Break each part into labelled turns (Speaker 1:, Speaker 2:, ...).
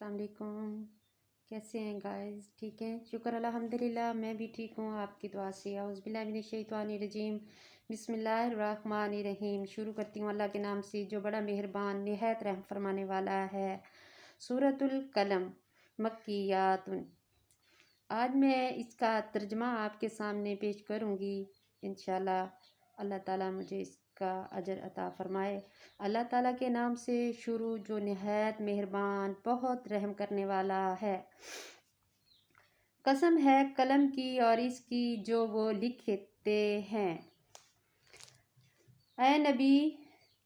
Speaker 1: السلام علیکم، کیسے ہیں گائز؟ ٹھیک ہیں؟ شکر الحمدللہ، میں بھی ٹھیک ہوں آپ کی دعا سے۔ اعوذ باللہ من الشیطان الرجیم، بسم اللہ الرحمن الرحیم۔ شروع کرتی ہوں اللہ کے نام سے جو بڑا مہربان نہایت رحم فرمانے والا ہے۔ سورۃ القلم مکیات۔ آج میں اس کا ترجمہ آپ کے سامنے پیش کروں گی انشاءاللہ۔ اللہ تعالیٰ مجھے اس کا اجر عطا فرمائے۔ اللہ تعالیٰ کے نام سے شروع جو نہایت مہربان بہت رحم کرنے والا ہے۔ قسم ہے قلم کی اور اس کی جو وہ لکھتے ہیں۔ اے نبی،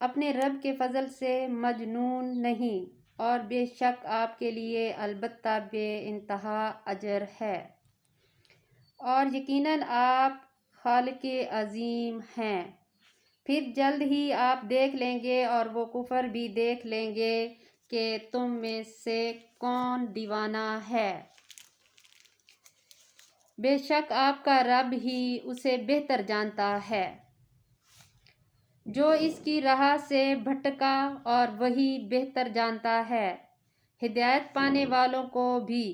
Speaker 1: اپنے رب کے فضل سے مجنون نہیں، اور بے شک آپ کے لیے البتہ بے انتہا اجر ہے، اور یقیناً آپ خالق عظیم ہیں۔ پھر جلد ہی آپ دیکھ لیں گے اور وہ کفر بھی دیکھ لیں گے کہ تم میں سے کون دیوانہ ہے۔ بے شک آپ کا رب ہی اسے بہتر جانتا ہے۔ جو اس کی راہ سے بھٹکا اور وہی بہتر جانتا ہے ہدایت پانے والوں کو بھی۔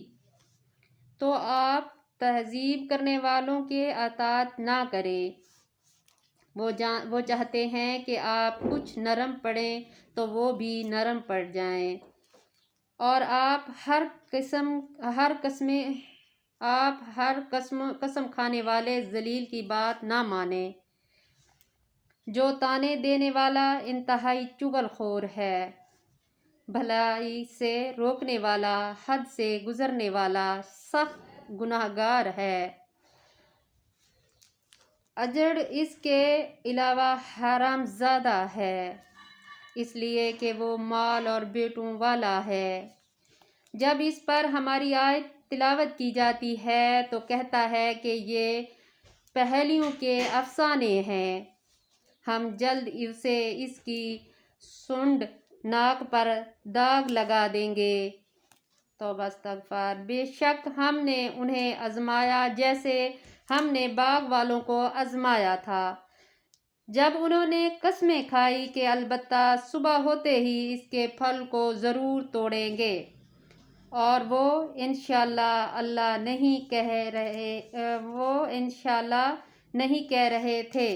Speaker 1: تو آپ تہذیب کرنے والوں کے اطاعت نہ کریں، وہ چاہتے ہیں کہ آپ کچھ نرم پڑیں تو وہ بھی نرم پڑ جائیں، اور آپ ہر قسم کھانے والے ذلیل کی بات نہ مانیں، جو طعنے دینے والا انتہائی چغل خور ہے، بھلائی سے روکنے والا، حد سے گزرنے والا، سخت گناہگار ہے۔ اجر اس کے علاوہ حرام زادہ ہے، اس لیے کہ وہ مال اور بیٹوں والا ہے۔ جب اس پر ہماری آیت تلاوت کی جاتی ہے تو کہتا ہے کہ یہ پہیلیوں کے افسانے ہیں، ہم جلد اسے اس کی سونڈ ناک پر داغ لگا دیں گے۔ توبہ استغفار۔ بے شک ہم نے انہیں آزمایا جیسے ہم نے باغ والوں کو آزمایا تھا، جب انہوں نے قسمیں کھائی کہ البتہ صبح ہوتے ہی اس کے پھل کو ضرور توڑیں گے، اور وہ انشاءاللہ نہیں کہہ رہے تھے۔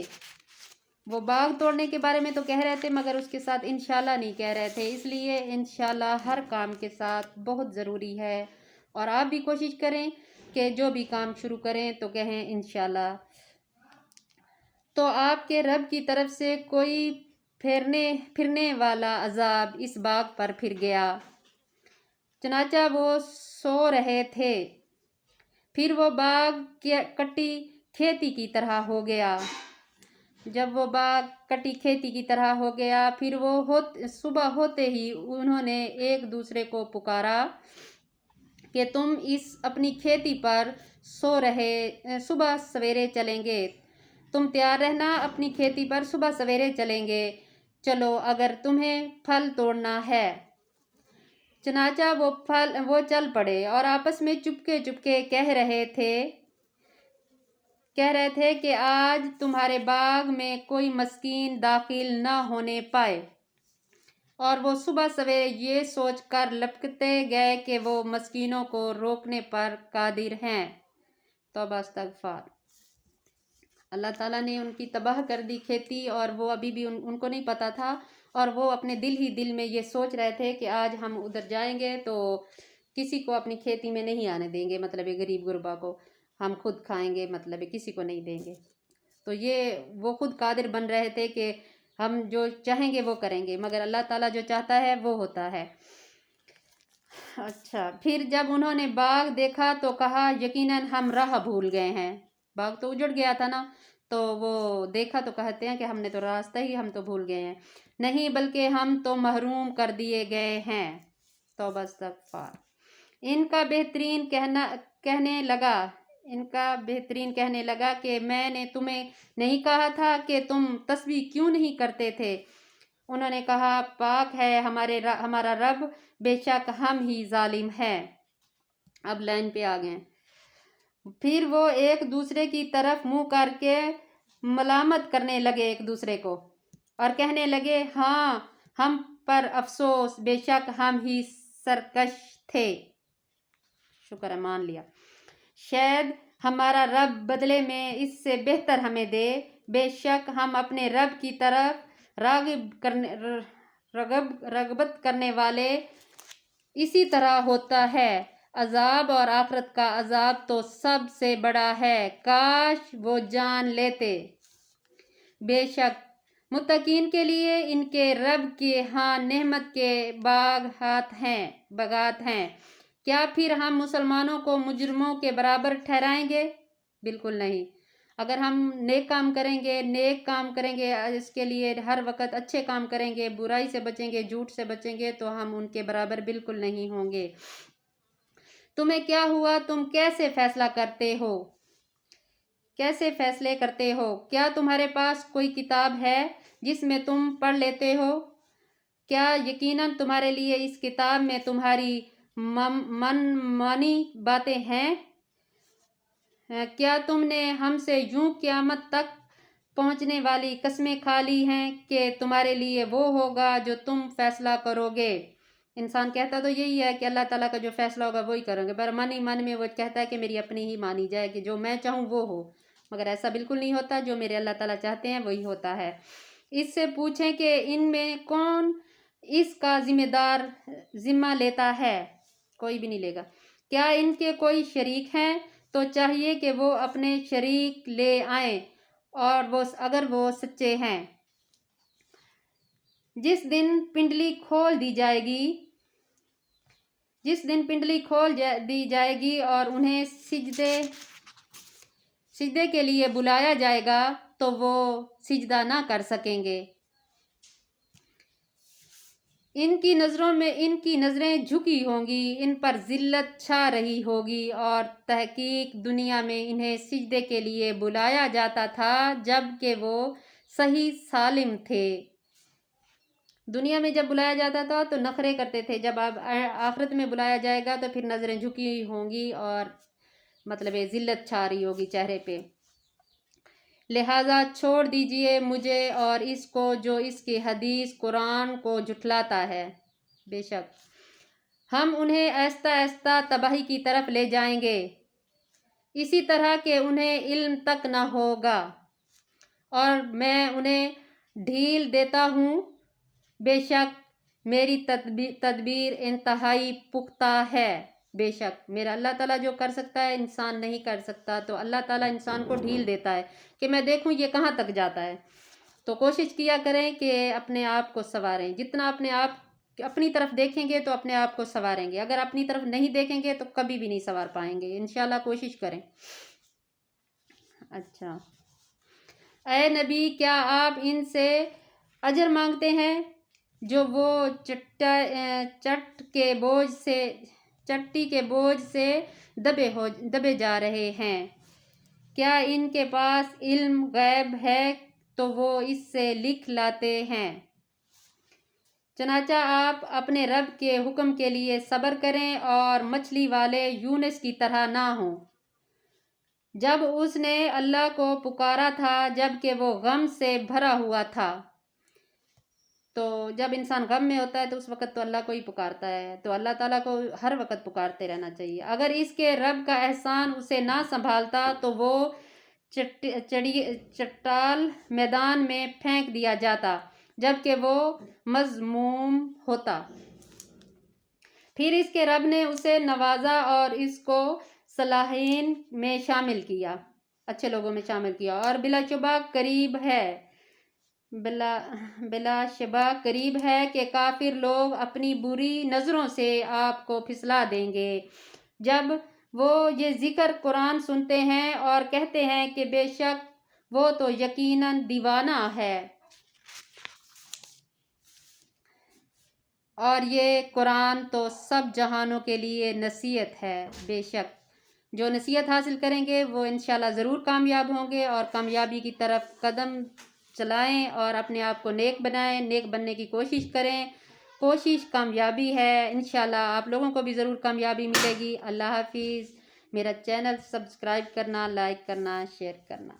Speaker 1: وہ باغ توڑنے کے بارے میں تو کہہ رہے تھے مگر اس کے ساتھ انشاءاللہ نہیں کہہ رہے تھے، اس لیے انشاءاللہ ہر کام کے ساتھ بہت ضروری ہے، اور آپ بھی کوشش کریں کہ جو بھی کام شروع کریں تو کہیں انشاءاللہ۔ تو آپ کے رب کی طرف سے کوئی پھرنے والا عذاب اس باغ پر پھر گیا، چنانچہ وہ سو رہے تھے، پھر وہ باغ کٹی کھیتی کی طرح ہو گیا۔ جب وہ باغ کٹی کھیتی کی طرح ہو گیا، پھر وہ صبح ہوتے ہی انہوں نے ایک دوسرے کو پکارا کہ تم اس اپنی کھیتی پر صبح سویرے چلیں گے، تم تیار رہنا، اپنی کھیتی پر صبح سویرے چلیں گے، چلو اگر تمہیں پھل توڑنا ہے۔ چنانچہ وہ چل پڑے اور آپس میں چپکے چپکے کہہ رہے تھے کہ آج تمہارے باغ میں کوئی مسکین داخل نہ ہونے پائے، اور وہ صبح سویرے یہ سوچ کر لپکتے گئے کہ وہ مسکینوں کو روکنے پر قادر ہیں۔ توبہ استغفار۔ اللہ تعالیٰ نے ان کی تباہ کر دی کھیتی، اور وہ ابھی بھی ان کو نہیں پتا تھا، اور وہ اپنے دل میں یہ سوچ رہے تھے کہ آج ہم ادھر جائیں گے تو کسی کو اپنی کھیتی میں نہیں آنے دیں گے، مطلب غریب غربا کو ہم خود کھائیں گے، مطلب کسی کو نہیں دیں گے۔ تو وہ خود قادر بن رہے تھے کہ ہم جو چاہیں گے وہ کریں گے، مگر اللہ تعالیٰ جو چاہتا ہے وہ ہوتا ہے۔ اچھا، پھر جب انہوں نے باغ دیکھا تو کہا یقیناً ہم راہ بھول گئے ہیں۔ باغ تو اجڑ گیا تھا نا، تو وہ دیکھا تو کہتے ہیں کہ ہم نے تو راستہ ہی ہم تو بھول گئے ہیں، نہیں بلکہ ہم تو محروم کر دیے گئے ہیں۔ توبہ استغفار۔ ان کا بہترین کہنے لگا کہ میں نے تمہیں نہیں کہا تھا کہ تم تسبیح کیوں نہیں کرتے تھے؟ انہوں نے کہا پاک ہے ہمارا رب، بے شک ہم ہی ظالم ہیں۔ اب لائن پہ آ گئے۔ پھر وہ ایک دوسرے کی طرف منہ کر کے ملامت کرنے لگے ایک دوسرے کو، اور کہنے لگے ہاں ہم پر افسوس، بے شک ہم ہی سرکش تھے۔ شکر ہے مان لیا۔ شاید ہمارا رب بدلے میں اس سے بہتر ہمیں دے۔ بے شک ہم اپنے رب کی طرف رغبت کرنے والے۔ اسی طرح ہوتا ہے عذاب، اور آخرت کا عذاب تو سب سے بڑا ہے، کاش وہ جان لیتے۔ بے شک متقین کے لیے ان کے رب کے ہاں نعمت کے باغات ہیں۔ کیا پھر ہم مسلمانوں کو مجرموں کے برابر ٹھہرائیں گے؟ بالکل نہیں۔ اگر ہم نیک کام کریں گے اس کے لیے ہر وقت اچھے کام کریں گے، برائی سے بچیں گے، جھوٹ سے بچیں گے، تو ہم ان کے برابر بالکل نہیں ہوں گے۔ تمہیں کیا ہوا؟ تم کیسے فیصلہ کرتے ہو؟ کیسے فیصلے کرتے ہو؟ کیا تمہارے پاس کوئی کتاب ہے جس میں تم پڑھ لیتے ہو؟ کیا یقیناً تمہارے لیے اس کتاب میں تمہاری من مانی باتیں ہیں؟ کیا تم نے ہم سے یوں قیامت تک پہنچنے والی قسمیں کھا لی ہیں کہ تمہارے لیے وہ ہوگا جو تم فیصلہ کرو گے؟ انسان کہتا تو یہی ہے کہ اللہ تعالیٰ کا جو فیصلہ ہوگا وہی کروں گے، پر من میں وہ کہتا ہے کہ میری اپنی ہی مانی جائے، کہ جو میں چاہوں وہ ہو، مگر ایسا بالکل نہیں ہوتا۔ جو میرے اللہ تعالیٰ چاہتے ہیں وہی ہوتا ہے۔ اس سے پوچھیں کہ ان میں کون اس کا ذمہ لیتا ہے؟ کوئی بھی نہیں لے گا۔ کیا ان کے کوئی شریک ہیں؟ تو چاہیے کہ وہ اپنے شریک لے آئیں، اور اگر وہ سچے ہیں۔ جس دن پنڈلی کھول دی جائے گی اور انہیں سجدے کے لیے بلایا جائے گا تو وہ سجدہ نہ کر سکیں گے۔ ان کی نظریں جھکی ہوں گی، ان پر ذلت چھا رہی ہوگی، اور تحقیق دنیا میں انہیں سجدے کے لیے بلایا جاتا تھا جب کہ وہ صحیح سالم تھے۔ دنیا میں جب بلایا جاتا تھا تو نخرے کرتے تھے، جب اب آخرت میں بلایا جائے گا تو پھر نظریں جھکی ہوں گی اور مطلب ذلت چھا رہی ہوگی چہرے پہ۔ لہٰذا چھوڑ دیجئے مجھے اور اس کو جو اس کی حدیث قرآن کو جھٹلاتا ہے۔ بے شک ہم انہیں آہستہ آہستہ تباہی کی طرف لے جائیں گے، اسی طرح کہ انہیں علم تک نہ ہوگا، اور میں انہیں ڈھیل دیتا ہوں۔ بے شک میری تدبیر انتہائی پختہ ہے۔ بے شک میرا اللہ تعالیٰ جو کر سکتا ہے انسان نہیں کر سکتا، تو اللہ تعالیٰ انسان کو ڈھیل دیتا ہے کہ میں دیکھوں یہ کہاں تک جاتا ہے۔ تو کوشش کیا کریں کہ اپنے آپ کو سنواریں، جتنا اپنی طرف دیکھیں گے تو اپنے آپ کو سنواریں گے، اگر اپنی طرف نہیں دیکھیں گے تو کبھی بھی نہیں سنوار پائیں گے۔ انشاءاللہ کوشش کریں۔ اچھا، اے نبی کیا آپ ان سے اجر مانگتے ہیں جو وہ چٹی کے بوجھ سے دبے جا رہے ہیں؟ کیا ان کے پاس علم غیب ہے تو وہ اس سے لکھ لاتے ہیں؟ چنانچہ آپ اپنے رب کے حکم کے لیے صبر کریں اور مچھلی والے یونس کی طرح نہ ہوں، جب اس نے اللہ کو پکارا تھا جب کہ وہ غم سے بھرا ہوا تھا۔ تو جب انسان غم میں ہوتا ہے تو اس وقت تو اللہ کو ہی پکارتا ہے، تو اللہ تعالیٰ کو ہر وقت پکارتے رہنا چاہیے۔ اگر اس کے رب کا احسان اسے نہ سنبھالتا تو وہ چٹال میدان میں پھینک دیا جاتا جبکہ وہ مذموم ہوتا۔ پھر اس کے رب نے اسے نوازا اور اس کو صالحین میں شامل کیا، اچھے لوگوں میں شامل کیا، اور بلا شبہ قریب ہے کہ کافر لوگ اپنی بری نظروں سے آپ کو پھسلا دیں گے جب وہ یہ ذکر قرآن سنتے ہیں اور کہتے ہیں کہ بے شک وہ تو یقیناً دیوانہ ہے، اور یہ قرآن تو سب جہانوں کے لیے نصیحت ہے۔ بے شک جو نصیحت حاصل کریں گے وہ انشاءاللہ ضرور کامیاب ہوں گے، اور کامیابی کی طرف قدم چلائیں اور اپنے آپ کو نیک بنائیں، نیک بننے کی کوشش کریں۔ کوشش کامیابی ہے، انشاءاللہ آپ لوگوں کو بھی ضرور کامیابی ملے گی۔ اللہ حافظ۔ میرا چینل سبسکرائب کرنا، لائک کرنا، شیئر کرنا۔